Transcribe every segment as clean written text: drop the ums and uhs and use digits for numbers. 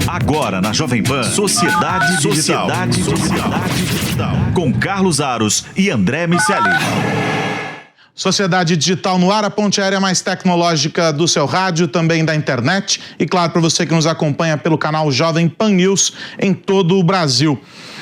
Agora na Jovem Pan, Sociedade Digital. Com Carlos Aros e André Miceli. Sociedade Digital no ar, a ponte aérea mais tecnológica do seu rádio, também da internet. E claro, para você que nos acompanha pelo canal Jovem Pan News em todo o Brasil.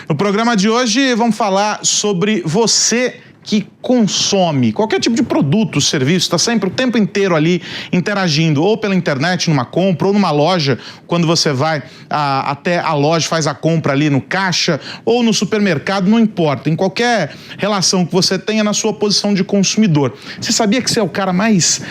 No programa de hoje vamos falar sobre você que consome qualquer tipo de produto, serviço, está sempre o tempo inteiro ali interagindo, ou pela internet, numa compra, ou numa loja, quando você vai até a loja, faz a compra ali no caixa, ou no supermercado, não importa, em qualquer relação que você tenha na sua posição de consumidor. Você sabia que você é o cara mais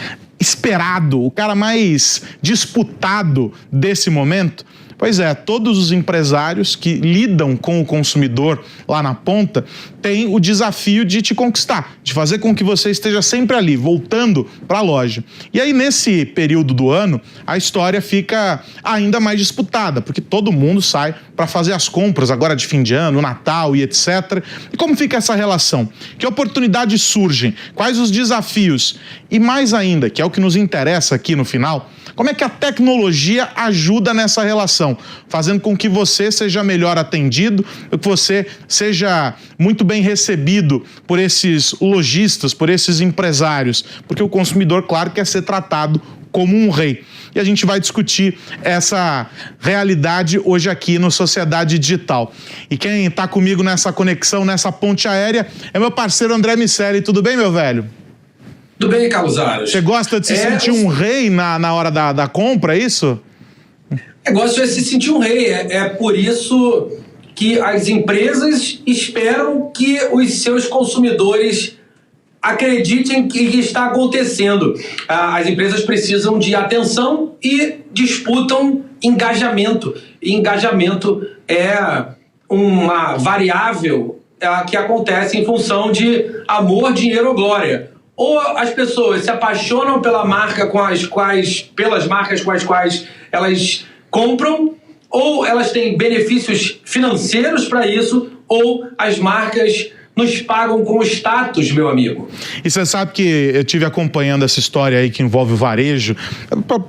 esperado, o cara mais disputado desse momento? Pois é, todos os empresários que lidam com o consumidor lá na ponta têm o desafio de te conquistar, de fazer com que você esteja sempre ali, voltando para a loja. E aí, nesse período do ano, a história fica ainda mais disputada, porque todo mundo sai para fazer as compras agora de fim de ano, Natal e etc. E como fica essa relação? Que oportunidades surgem? Quais os desafios? E mais ainda, que é o que nos interessa aqui no final, como é que a tecnologia ajuda nessa relação, fazendo com que você seja melhor atendido, que você seja muito bem recebido por esses lojistas, por esses empresários, porque o consumidor, claro, quer ser tratado como um rei. E a gente vai discutir essa realidade hoje aqui no Sociedade Digital. E quem está comigo nessa conexão, nessa ponte aérea, é meu parceiro André Miceli. Tudo bem, meu velho? Tudo bem, Carlos Aros. Você gosta de se sentir um rei na hora da compra, é isso? Eu gosto de se sentir um rei. É por isso que as empresas esperam que os seus consumidores acreditem que está acontecendo. As empresas precisam de atenção e disputam engajamento. E engajamento é uma variável que acontece em função de amor, dinheiro ou glória. Ou as pessoas se apaixonam pela marca pelas marcas com as quais elas compram, ou elas têm benefícios financeiros para isso, ou as marcas nos pagam com status, meu amigo. E você sabe que eu estive acompanhando essa história aí que envolve o varejo,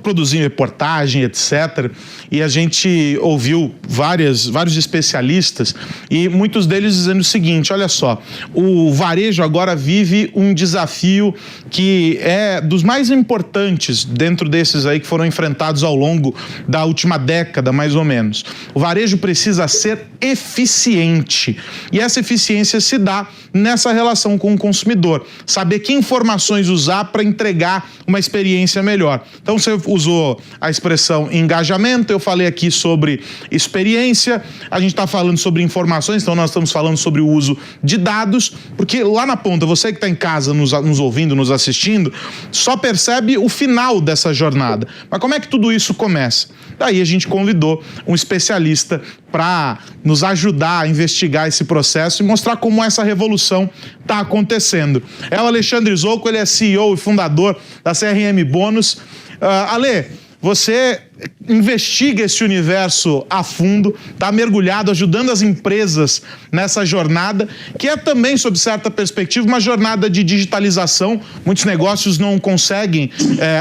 produzindo reportagem, etc. E a gente ouviu vários especialistas e muitos deles dizendo o seguinte, olha só, o varejo agora vive um desafio que é dos mais importantes dentro desses aí que foram enfrentados ao longo da última década, mais ou menos. O varejo precisa ser eficiente e essa eficiência se dá nessa relação com o consumidor, saber que informações usar para entregar uma experiência melhor. Então você usou a expressão engajamento, eu falei aqui sobre experiência, a gente está falando sobre informações, então nós estamos falando sobre o uso de dados, porque lá na ponta, você que está em casa nos ouvindo, nos assistindo, só percebe o final dessa jornada. Mas como é que tudo isso começa? Daí a gente convidou um especialista para nos ajudar a investigar esse processo e mostrar como essa revolução está acontecendo. É o Alexandre Zocco, ele é CEO e fundador da CRM Bônus. Ale, você investiga esse universo a fundo, está mergulhado, ajudando as empresas nessa jornada, que é também, sob certa perspectiva, uma jornada de digitalização. Muitos negócios não conseguem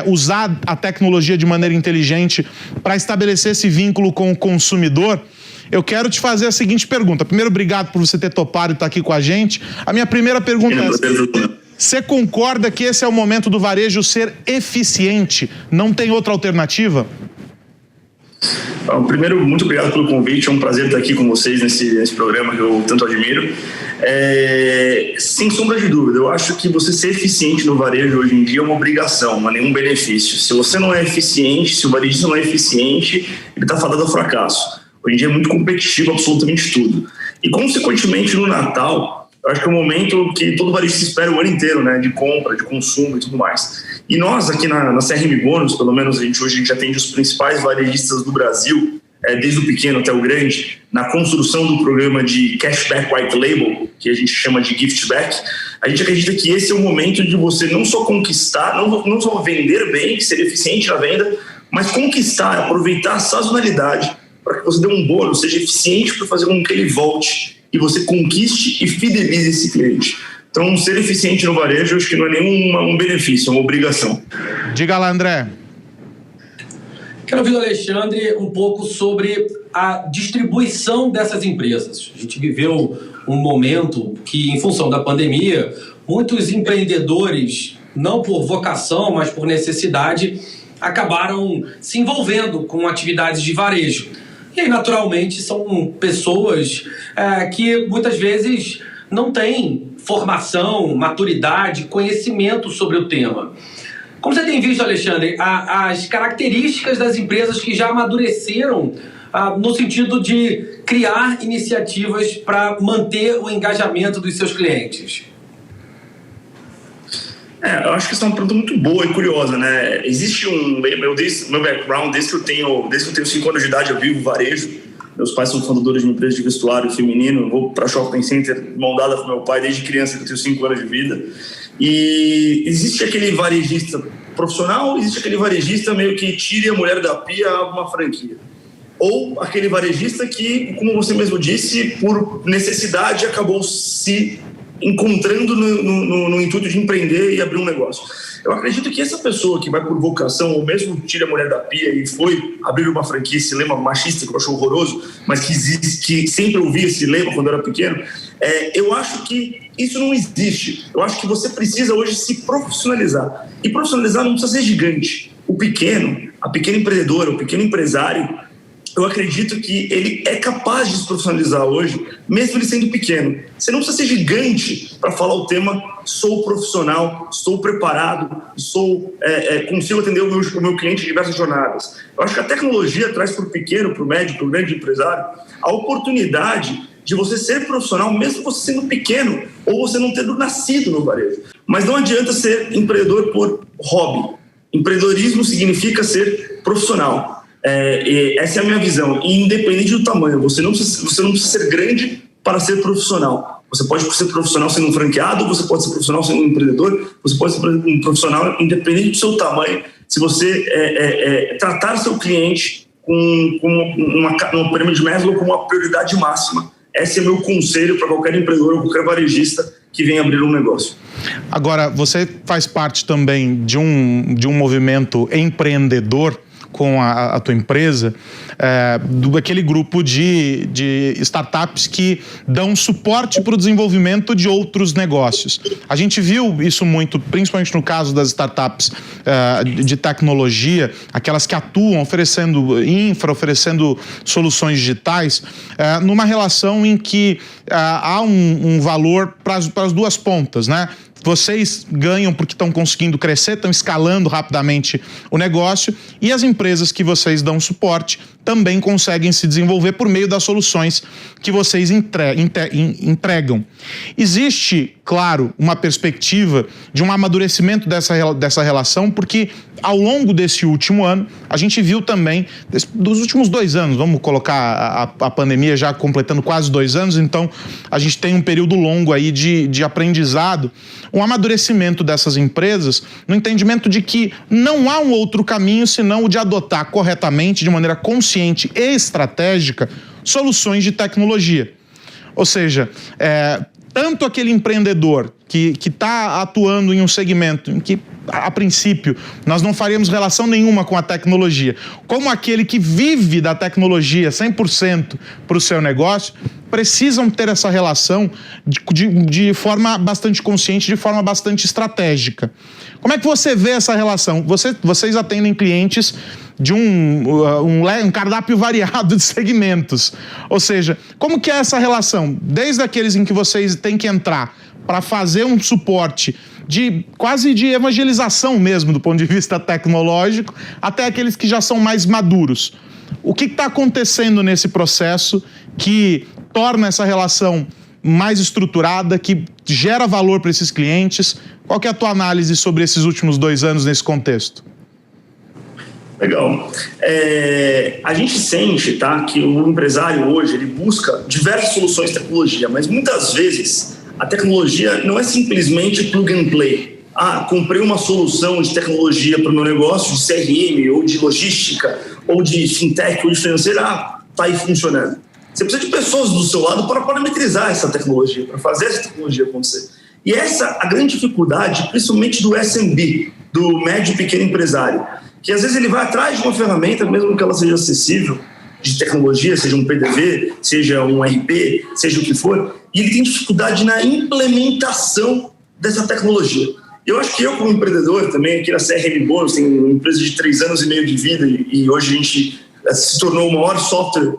usar a tecnologia de maneira inteligente para estabelecer esse vínculo com o consumidor. Eu quero te fazer a seguinte pergunta. Primeiro, obrigado por você ter topado e estar aqui com a gente. A minha primeira pergunta é: você concorda que esse é o momento do varejo ser eficiente? Não tem outra alternativa? Bom, primeiro, muito obrigado pelo convite. É um prazer estar aqui com vocês nesse programa que eu tanto admiro. Sem sombra de dúvida, eu acho que você ser eficiente no varejo hoje em dia é uma obrigação, não é nenhum benefício. Se você não é eficiente, se o varejista não é eficiente, ele está fadado ao fracasso. Hoje em dia é muito competitivo absolutamente tudo. E, consequentemente, no Natal, eu acho que é um momento que todo varejista espera o ano inteiro, né? De compra, de consumo e tudo mais. E nós, aqui na CRM Bônus, pelo menos hoje a gente atende os principais varejistas do Brasil, desde o pequeno até o grande, na construção do programa de Cashback White Label, que a gente chama de Gift Back. A gente acredita que esse é o momento de você não só conquistar, não só vender bem, ser eficiente na venda, mas conquistar, aproveitar a sazonalidade para que você dê um bônus, seja eficiente para fazer com que ele volte e você conquiste e fidelize esse cliente. Então, ser eficiente no varejo, acho que não é nenhum benefício, é uma obrigação. Diga lá, André. Quero ouvir do Alexandre um pouco sobre a distribuição dessas empresas. A gente viveu um momento que, em função da pandemia, muitos empreendedores, não por vocação, mas por necessidade, acabaram se envolvendo com atividades de varejo. E aí, naturalmente, são pessoas que muitas vezes não têm formação, maturidade, conhecimento sobre o tema. Como você tem visto, Alexandre, as características das empresas que já amadureceram no sentido de criar iniciativas para manter o engajamento dos seus clientes? Eu acho que essa é uma pergunta muito boa e curiosa, né? Existe meu background, desde que eu tenho 5 anos de idade, eu vivo varejo. Meus pais são fundadores de uma empresa de vestuário feminino. Eu vou para shopping center mão dada com meu pai desde criança, que eu tenho 5 anos de vida. E existe aquele varejista profissional, existe aquele varejista meio que tire a mulher da pia a uma franquia. Ou aquele varejista que, como você mesmo disse, por necessidade acabou se encontrando no intuito de empreender e abrir um negócio. Eu acredito que essa pessoa que vai por vocação, ou mesmo tira a mulher da pia e foi abrir uma franquia, esse lema machista que eu acho horroroso, mas que sempre ouvi esse lema quando eu era pequeno, eu acho que isso não existe. Eu acho que você precisa hoje se profissionalizar. E profissionalizar não precisa ser gigante. O pequeno, a pequena empreendedora, o pequeno empresário, eu acredito que ele é capaz de se profissionalizar hoje, mesmo ele sendo pequeno. Você não precisa ser gigante para falar o tema sou profissional, estou preparado, consigo atender o meu cliente em diversas jornadas. Eu acho que a tecnologia traz para o pequeno, para o médio, para o grande empresário, a oportunidade de você ser profissional, mesmo você sendo pequeno ou você não tendo nascido no varejo. Mas não adianta ser empreendedor por hobby. Empreendedorismo significa ser profissional. Essa é a minha visão. E independente do tamanho, você não precisa ser grande para ser profissional. Você pode ser profissional sendo um franqueado, você pode ser profissional sendo um empreendedor, você pode ser um profissional independente do seu tamanho. Se você tratar seu cliente com uma pirâmide de Maslow como uma prioridade máxima, esse é meu conselho para qualquer empreendedor ou qualquer varejista que venha abrir um negócio. Agora, você faz parte também de um movimento empreendedor com a tua empresa, daquele grupo de startups que dão suporte para o desenvolvimento de outros negócios. A gente viu isso muito, principalmente no caso das startups de tecnologia, aquelas que atuam oferecendo infra, oferecendo soluções digitais, numa relação em que há um valor para as duas pontas, né? Vocês ganham porque estão conseguindo crescer, estão escalando rapidamente o negócio, e as empresas que vocês dão suporte também conseguem se desenvolver por meio das soluções que vocês entregam. Existe, claro, uma perspectiva de um amadurecimento dessa relação, porque ao longo desse último ano, a gente viu também, dos últimos 2 anos, vamos colocar a pandemia já completando quase 2 anos, então a gente tem um período longo aí de aprendizado, um amadurecimento dessas empresas no entendimento de que não há um outro caminho senão o de adotar corretamente, de maneira consciente e estratégica, soluções de tecnologia. Ou seja, tanto aquele empreendedor que está atuando em um segmento em que, a princípio, nós não faríamos relação nenhuma com a tecnologia, como aquele que vive da tecnologia 100% para o seu negócio, precisam ter essa relação de forma bastante consciente, de forma bastante estratégica. Como é que você vê essa relação? Vocês atendem clientes de um cardápio variado de segmentos. Ou seja, como que é essa relação? Desde aqueles em que vocês têm que entrar para fazer um suporte quase de evangelização mesmo, do ponto de vista tecnológico, até aqueles que já são mais maduros. O que está acontecendo nesse processo que torna essa relação mais estruturada, que gera valor para esses clientes? Qual que é a tua análise sobre esses últimos 2 anos nesse contexto? Legal. A gente sente, tá, que o empresário hoje ele busca diversas soluções de tecnologia, mas muitas vezes a tecnologia não é simplesmente plug and play. Comprei uma solução de tecnologia para o meu negócio, de CRM, ou de logística, ou de fintech, ou de financeira, tá aí funcionando. Você precisa de pessoas do seu lado para parametrizar essa tecnologia, para fazer essa tecnologia acontecer. E essa é a grande dificuldade, principalmente do SMB, do médio e pequeno empresário. que às vezes ele vai atrás de uma ferramenta, mesmo que ela seja acessível, de tecnologia, seja um PDV, seja um RP, seja o que for, e ele tem dificuldade na implementação dessa tecnologia. Eu acho que eu, como empreendedor também, aqui na CRM Bônus, tem uma empresa de 3 anos e meio de vida e hoje a gente se tornou o maior software,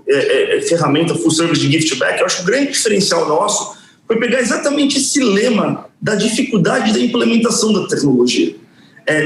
ferramenta full service de gift back. Eu acho que o grande diferencial nosso foi pegar exatamente esse lema da dificuldade da implementação da tecnologia.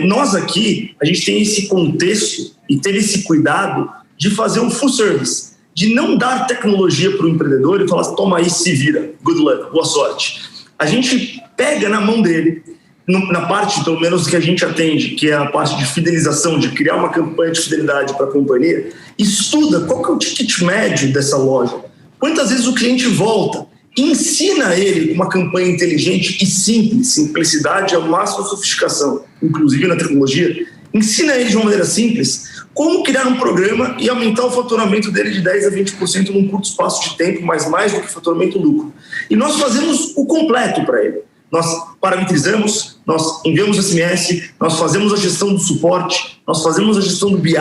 Nós aqui, a gente tem esse contexto e teve esse cuidado de fazer um full service, de não dar tecnologia para o empreendedor e falar, toma aí, se vira, good luck, boa sorte. A gente pega na mão dele, na parte, pelo menos, que a gente atende, que é a parte de fidelização, de criar uma campanha de fidelidade para a companhia, estuda qual que é o ticket médio dessa loja, quantas vezes o cliente volta, ensina ele uma campanha inteligente e simples, simplicidade é o máximo de sofisticação, inclusive na tecnologia, ensina ele de uma maneira simples como criar um programa e aumentar o faturamento dele de 10% a 20% num curto espaço de tempo, mas mais do que faturamento lucro. E nós fazemos o completo para ele. Nós parametrizamos, nós enviamos SMS, nós fazemos a gestão do suporte, nós fazemos a gestão do BI,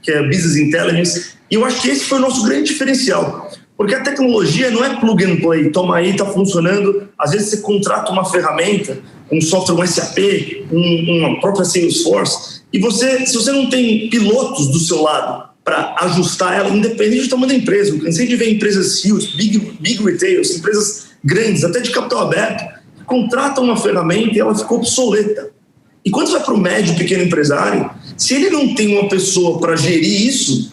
que é Business Intelligence, e eu acho que esse foi o nosso grande diferencial. Porque a tecnologia não é plug and play, toma aí, está funcionando. Às vezes você contrata uma ferramenta, um software, um SAP, uma própria Salesforce, e se você não tem pilotos do seu lado para ajustar ela, independente do tamanho da empresa. Eu cansei de ver empresas huge, big retailers, empresas grandes, até de capital aberto, que contratam uma ferramenta e ela ficou obsoleta. E quando você vai para o médio, pequeno empresário, se ele não tem uma pessoa para gerir isso,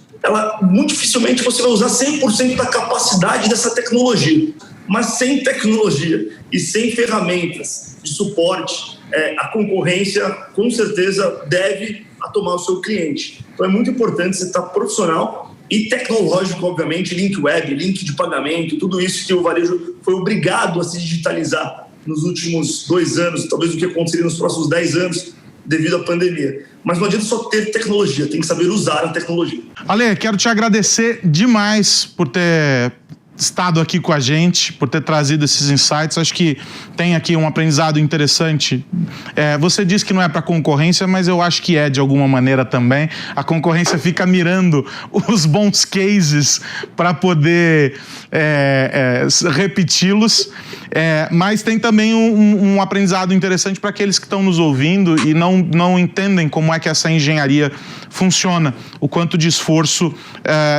muito dificilmente você vai usar 100% da capacidade dessa tecnologia. Mas sem tecnologia e sem ferramentas de suporte, a concorrência com certeza deve tomar o seu cliente. Então é muito importante você estar profissional e tecnológico, obviamente, link web, link de pagamento, tudo isso que o varejo foi obrigado a se digitalizar nos últimos 2 anos, talvez o que aconteceria nos próximos 10 anos, devido à pandemia. Mas não adianta só ter tecnologia, tem que saber usar a tecnologia. Ale, quero te agradecer demais por ter estado aqui com a gente, por ter trazido esses insights. Acho que tem aqui um aprendizado interessante. Você disse que não é para concorrência, mas eu acho que é de alguma maneira também. A concorrência fica mirando os bons cases para poder repeti-los. Mas tem também um aprendizado interessante para aqueles que estão nos ouvindo e não entendem como é que essa engenharia funciona, o quanto de esforço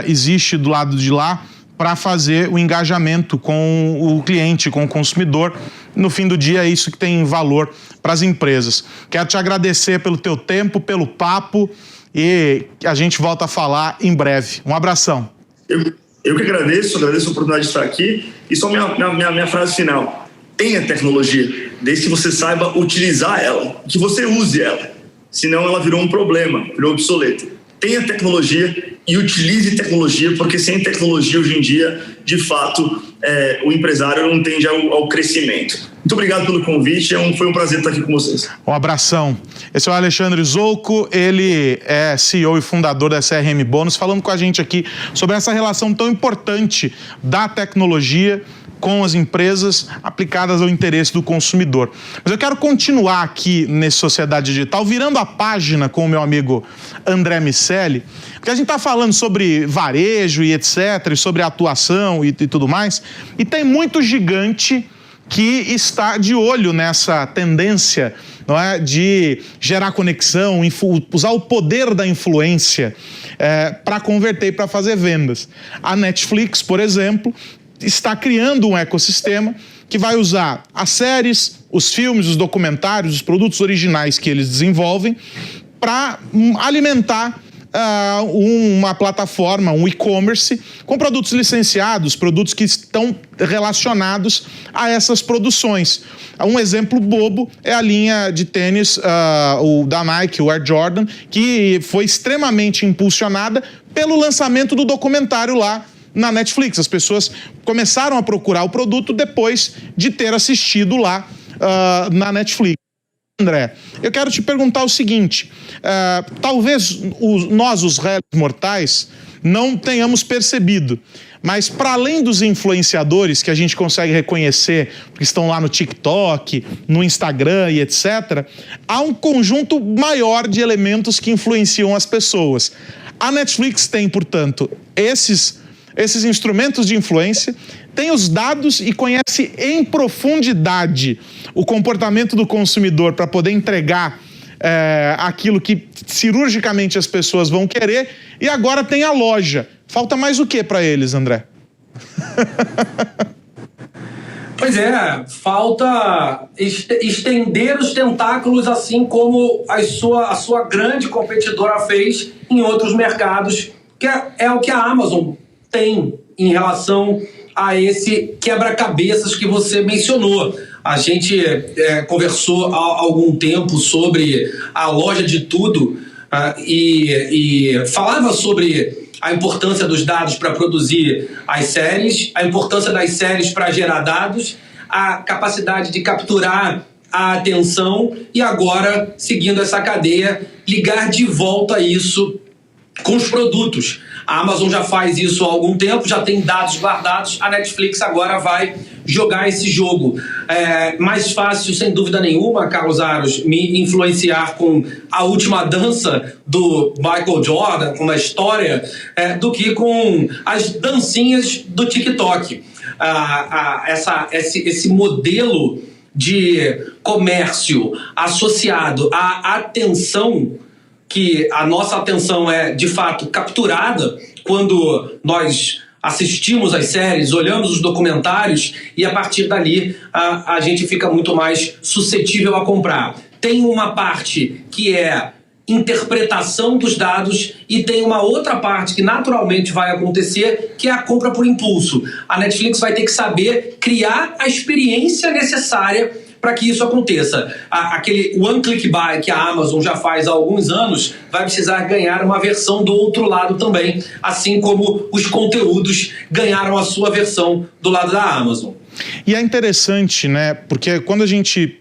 existe do lado de lá para fazer o engajamento com o cliente, com o consumidor. No fim do dia, é isso que tem valor para as empresas. Quero te agradecer pelo teu tempo, pelo papo, e a gente volta a falar em breve. Um abração. Eu que agradeço a oportunidade de estar aqui. E só minha frase final. Tenha tecnologia, desde que você saiba utilizar ela, que você use ela. Senão ela virou um problema, virou obsoleta. Tenha tecnologia e utilize tecnologia, porque sem tecnologia hoje em dia, de fato, o empresário não tende ao crescimento. Muito obrigado pelo convite, foi um prazer estar aqui com vocês. Um abração. Esse é o Alexandre Zolko, ele é CEO e fundador da CRM Bônus, falando com a gente aqui sobre essa relação tão importante da tecnologia com as empresas aplicadas ao interesse do consumidor. Mas eu quero continuar aqui nesse Sociedade Digital, virando a página com o meu amigo André Miceli, porque a gente está falando sobre varejo e etc, e sobre atuação e tudo mais, e tem muito gigante que está de olho nessa tendência, não é, de gerar conexão, usar o poder da influência para converter e para fazer vendas. A Netflix, por exemplo, está criando um ecossistema que vai usar as séries, os filmes, os documentários, os produtos originais que eles desenvolvem para alimentar uma plataforma, um e-commerce com produtos licenciados, produtos que estão relacionados a essas produções. Um exemplo bobo é a linha de tênis da Nike, o Air Jordan, que foi extremamente impulsionada pelo lançamento do documentário lá na Netflix. As pessoas começaram a procurar o produto depois de ter assistido lá na Netflix. André, eu quero te perguntar o seguinte, talvez nós, os réis mortais, não tenhamos percebido. Mas para além dos influenciadores que a gente consegue reconhecer, que estão lá no TikTok, no Instagram e etc., há um conjunto maior de elementos que influenciam as pessoas. A Netflix tem, portanto, esses instrumentos de influência, tem os dados e conhece em profundidade o comportamento do consumidor para poder entregar aquilo que cirurgicamente as pessoas vão querer, e agora tem a loja. Falta mais o que para eles, André? Pois é, falta estender os tentáculos, assim como a sua grande competidora fez em outros mercados, que é o que a Amazon tem em relação a esse quebra-cabeças que você mencionou. A gente conversou há algum tempo sobre a loja de tudo e falava sobre a importância dos dados para produzir as séries, a importância das séries para gerar dados, a capacidade de capturar a atenção e agora, seguindo essa cadeia, ligar de volta isso com os produtos. A Amazon já faz isso há algum tempo, já tem dados guardados, a Netflix agora vai jogar esse jogo. É mais fácil, sem dúvida nenhuma, Carlos Aros, me influenciar com a última dança do Michael Jordan, com uma história, do que com as dancinhas do TikTok. Esse modelo de comércio associado à atenção, que a nossa atenção é, de fato, capturada quando nós assistimos às séries, olhamos os documentários e, a partir dali, a gente fica muito mais suscetível a comprar. Tem uma parte que é interpretação dos dados e tem uma outra parte que naturalmente vai acontecer, que é a compra por impulso. A Netflix vai ter que saber criar a experiência necessária para que isso aconteça. Aquele one click buy que a Amazon já faz há alguns anos vai precisar ganhar uma versão do outro lado também, assim como os conteúdos ganharam a sua versão do lado da Amazon. E é interessante, né, porque quando a gente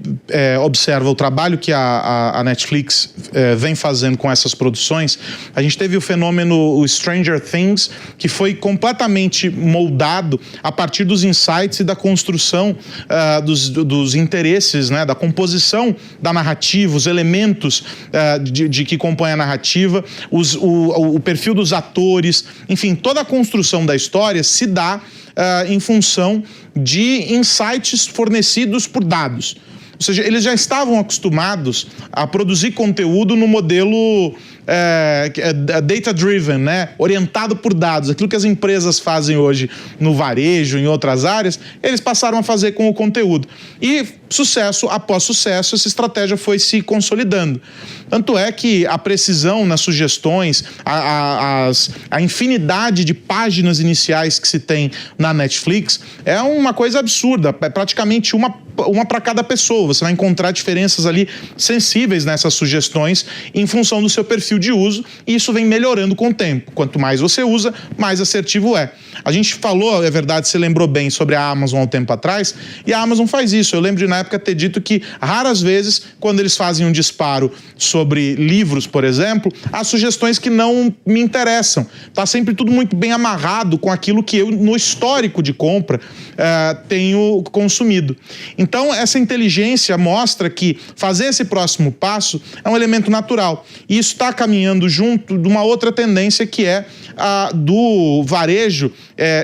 observa o trabalho que a Netflix vem fazendo com essas produções, a gente teve o fenômeno Stranger Things, que foi completamente moldado a partir dos insights e da construção dos interesses, né, da composição da narrativa, os elementos de que compõem a narrativa, o perfil dos atores, enfim, toda a construção da história se dá em função de insights fornecidos por dados. Ou seja, eles já estavam acostumados a produzir conteúdo no modelo data-driven, né? Orientado por dados. Aquilo que as empresas fazem hoje no varejo, em outras áreas, eles passaram a fazer com o conteúdo. E sucesso após sucesso, essa estratégia foi se consolidando. Tanto é que a precisão nas sugestões, a infinidade de páginas iniciais que se tem na Netflix é uma coisa absurda, é praticamente uma para cada pessoa. Você vai encontrar diferenças ali sensíveis nessas sugestões em função do seu perfil de uso, e isso vem melhorando com o tempo. Quanto mais você usa, mais assertivo é. A gente falou, é verdade, você lembrou bem sobre a Amazon há um tempo atrás, e a Amazon faz isso. Eu lembro de, na época, ter dito que raras vezes, quando eles fazem um disparo sobre livros, por exemplo, há sugestões que não me interessam. Está sempre tudo muito bem amarrado com aquilo que eu, no histórico de compra, tenho consumido. Então, essa inteligência mostra que fazer esse próximo passo é um elemento natural. E isso está caminhando junto de uma outra tendência, que é a do varejo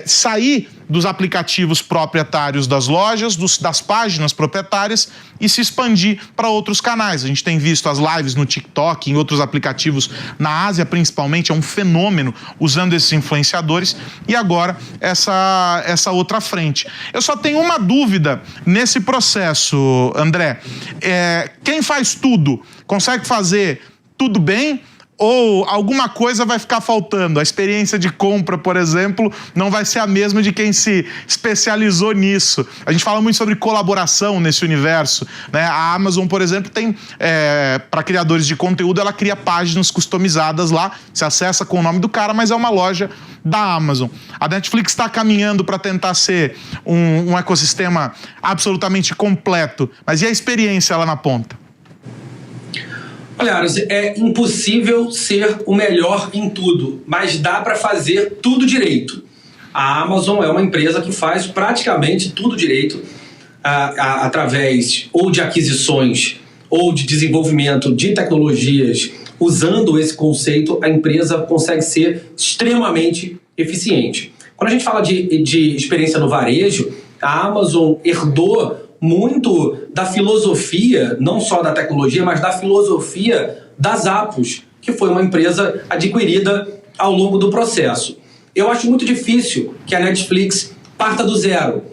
sair dos aplicativos proprietários das lojas, das páginas proprietárias, e se expandir para outros canais. A gente tem visto as lives no TikTok, em outros aplicativos na Ásia principalmente, é um fenômeno usando esses influenciadores, e agora essa outra frente. Eu só tenho uma dúvida nesse processo, André. Quem faz tudo, consegue fazer tudo bem? Ou alguma coisa vai ficar faltando? A experiência de compra, por exemplo, não vai ser a mesma de quem se especializou nisso. A gente fala muito sobre colaboração nesse universo, né? A Amazon, por exemplo, tem, para criadores de conteúdo, ela cria páginas customizadas lá, se acessa com o nome do cara, mas é uma loja da Amazon. A Netflix está caminhando para tentar ser um ecossistema absolutamente completo, mas e a experiência lá na ponta? Olha, Aras, é impossível ser o melhor em tudo, mas dá para fazer tudo direito. A Amazon é uma empresa que faz praticamente tudo direito, através ou de aquisições ou de desenvolvimento de tecnologias. Usando esse conceito, a empresa consegue ser extremamente eficiente. Quando a gente fala de experiência no varejo, a Amazon herdou muito da filosofia, não só da tecnologia, mas da filosofia da Zappos, que foi uma empresa adquirida ao longo do processo. Eu acho muito difícil que a Netflix parta do zero.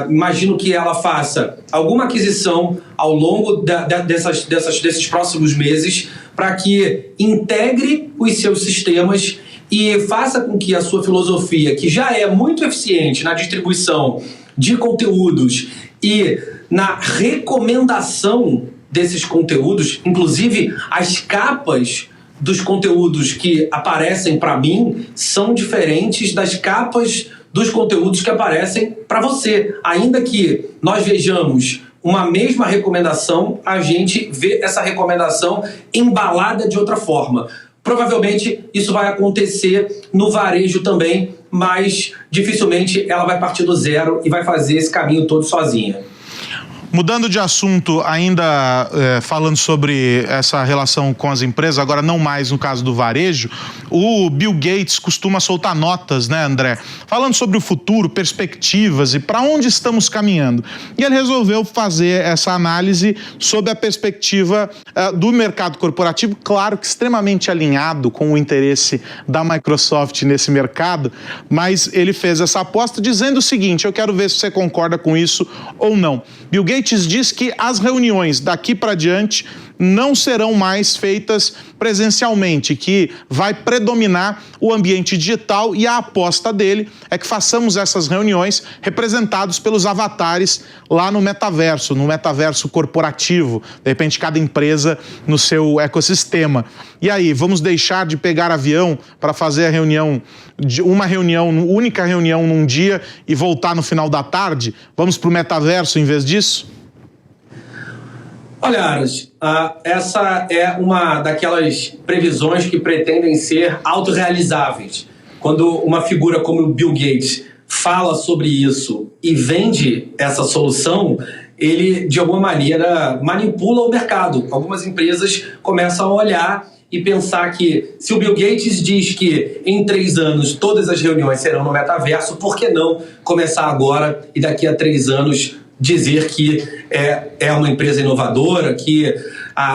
Imagino que ela faça alguma aquisição ao longo desses próximos meses para que integre os seus sistemas e faça com que a sua filosofia, que já é muito eficiente na distribuição de conteúdos e na recomendação desses conteúdos, inclusive as capas dos conteúdos que aparecem para mim são diferentes das capas dos conteúdos que aparecem para você. Ainda que nós vejamos uma mesma recomendação, a gente vê essa recomendação embalada de outra forma. Provavelmente isso vai acontecer no varejo também, mas dificilmente ela vai partir do zero e vai fazer esse caminho todo sozinha. Mudando de assunto, ainda falando sobre essa relação com as empresas, agora não mais no caso do varejo, o Bill Gates costuma soltar notas, né, André? Falando sobre o futuro, perspectivas e para onde estamos caminhando. E ele resolveu fazer essa análise sob a perspectiva do mercado corporativo, claro que extremamente alinhado com o interesse da Microsoft nesse mercado, mas ele fez essa aposta dizendo o seguinte, eu quero ver se você concorda com isso ou não. Bill Gates diz que as reuniões daqui para diante não serão mais feitas presencialmente, que vai predominar o ambiente digital e a aposta dele é que façamos essas reuniões representados pelos avatares lá no metaverso corporativo, de repente cada empresa no seu ecossistema. E aí, vamos deixar de pegar avião para fazer a reunião, única reunião num dia e voltar no final da tarde? Vamos para o metaverso em vez disso? Olha, Aras, essa é uma daquelas previsões que pretendem ser autorrealizáveis. Quando uma figura como o Bill Gates fala sobre isso e vende essa solução, ele, de alguma maneira, manipula o mercado. Algumas empresas começam a olhar e pensar que, se o Bill Gates diz que em 3 anos todas as reuniões serão no metaverso, por que não começar agora e daqui a 3 anos dizer que é uma empresa inovadora, que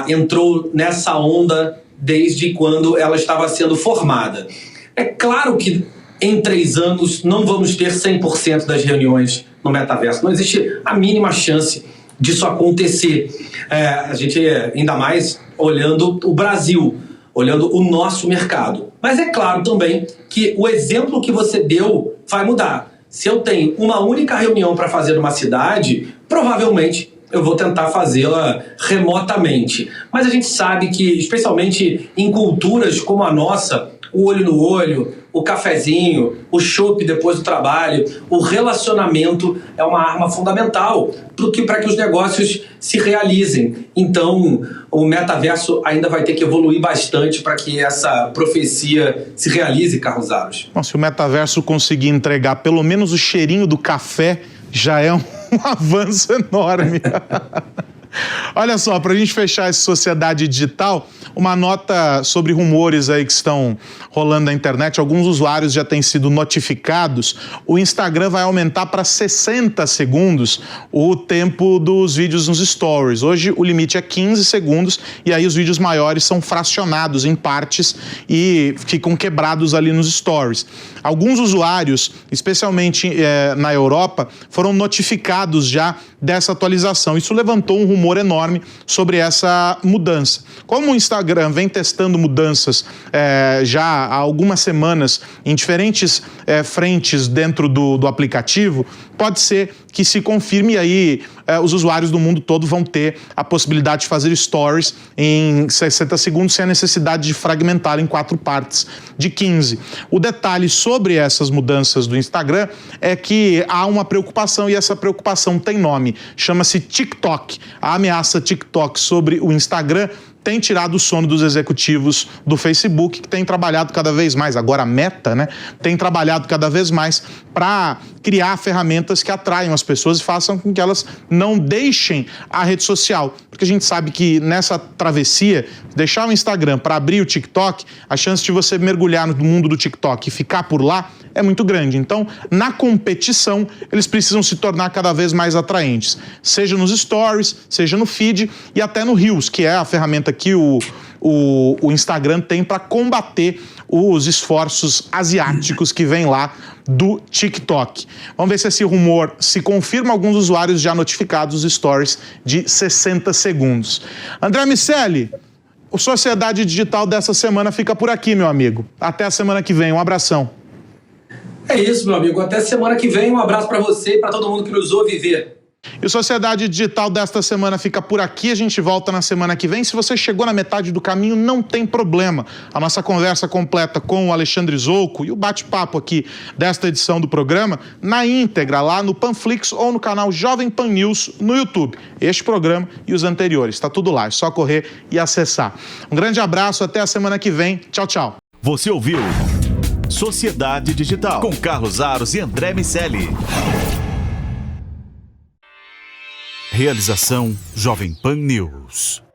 entrou nessa onda desde quando ela estava sendo formada. É claro que em 3 anos não vamos ter 100% das reuniões no metaverso. Não existe a mínima chance disso acontecer. A gente, ainda mais olhando o Brasil, olhando o nosso mercado. Mas é claro também que o exemplo que você deu vai mudar. Se eu tenho uma única reunião para fazer numa cidade, provavelmente eu vou tentar fazê-la remotamente. Mas a gente sabe que, especialmente em culturas como a nossa, o olho no olho, o cafezinho, o chopp depois do trabalho, o relacionamento é uma arma fundamental para que os negócios se realizem. Então, o metaverso ainda vai ter que evoluir bastante para que essa profecia se realize, Carlos Aros. Bom, se o metaverso conseguir entregar pelo menos o cheirinho do café, já é um avanço enorme. Olha só, para a gente fechar essa sociedade digital, uma nota sobre rumores aí que estão rolando na internet. Alguns usuários já têm sido notificados. O Instagram vai aumentar para 60 segundos o tempo dos vídeos nos stories. Hoje o limite é 15 segundos e aí os vídeos maiores são fracionados em partes e ficam quebrados ali nos stories. Alguns usuários, especialmente na Europa, foram notificados já dessa atualização. Isso levantou um rumor enorme sobre essa mudança. Como o Instagram vem testando mudanças já há algumas semanas em diferentes frentes dentro do aplicativo, pode ser que se confirme e aí os usuários do mundo todo vão ter a possibilidade de fazer stories em 60 segundos sem a necessidade de fragmentar em 4 partes de 15. O detalhe sobre essas mudanças do Instagram é que há uma preocupação e essa preocupação tem nome. Chama-se TikTok. A ameaça TikTok sobre o Instagram tem tirado o sono dos executivos do Facebook, que tem trabalhado cada vez mais, agora a Meta, né, tem trabalhado cada vez mais para criar ferramentas que atraiam as pessoas e façam com que elas não deixem a rede social. Porque a gente sabe que nessa travessia, deixar o Instagram para abrir o TikTok, a chance de você mergulhar no mundo do TikTok e ficar por lá é muito grande. Então, na competição, eles precisam se tornar cada vez mais atraentes, seja nos stories, seja no feed e até no Reels, que é a ferramenta que o Instagram tem para combater os esforços asiáticos que vêm lá do TikTok. Vamos ver se esse rumor se confirma. Alguns usuários já notificados os stories de 60 segundos. André Miceli, o Sociedade Digital dessa semana fica por aqui, meu amigo. Até a semana que vem. Um abração. É isso, meu amigo. Até semana que vem. Um abraço para você e para todo mundo que nos ouve e vê. E o Sociedade Digital desta semana fica por aqui. A gente volta na semana que vem. Se você chegou na metade do caminho, não tem problema. A nossa conversa completa com o Alexandre Zolco e o bate-papo aqui desta edição do programa na íntegra lá no Panflix ou no canal Jovem Pan News no YouTube. Este programa e os anteriores. Está tudo lá. É só correr e acessar. Um grande abraço. Até a semana que vem. Tchau, tchau. Você ouviu Sociedade Digital com Carlos Aros e André Miceli. Realização Jovem Pan News.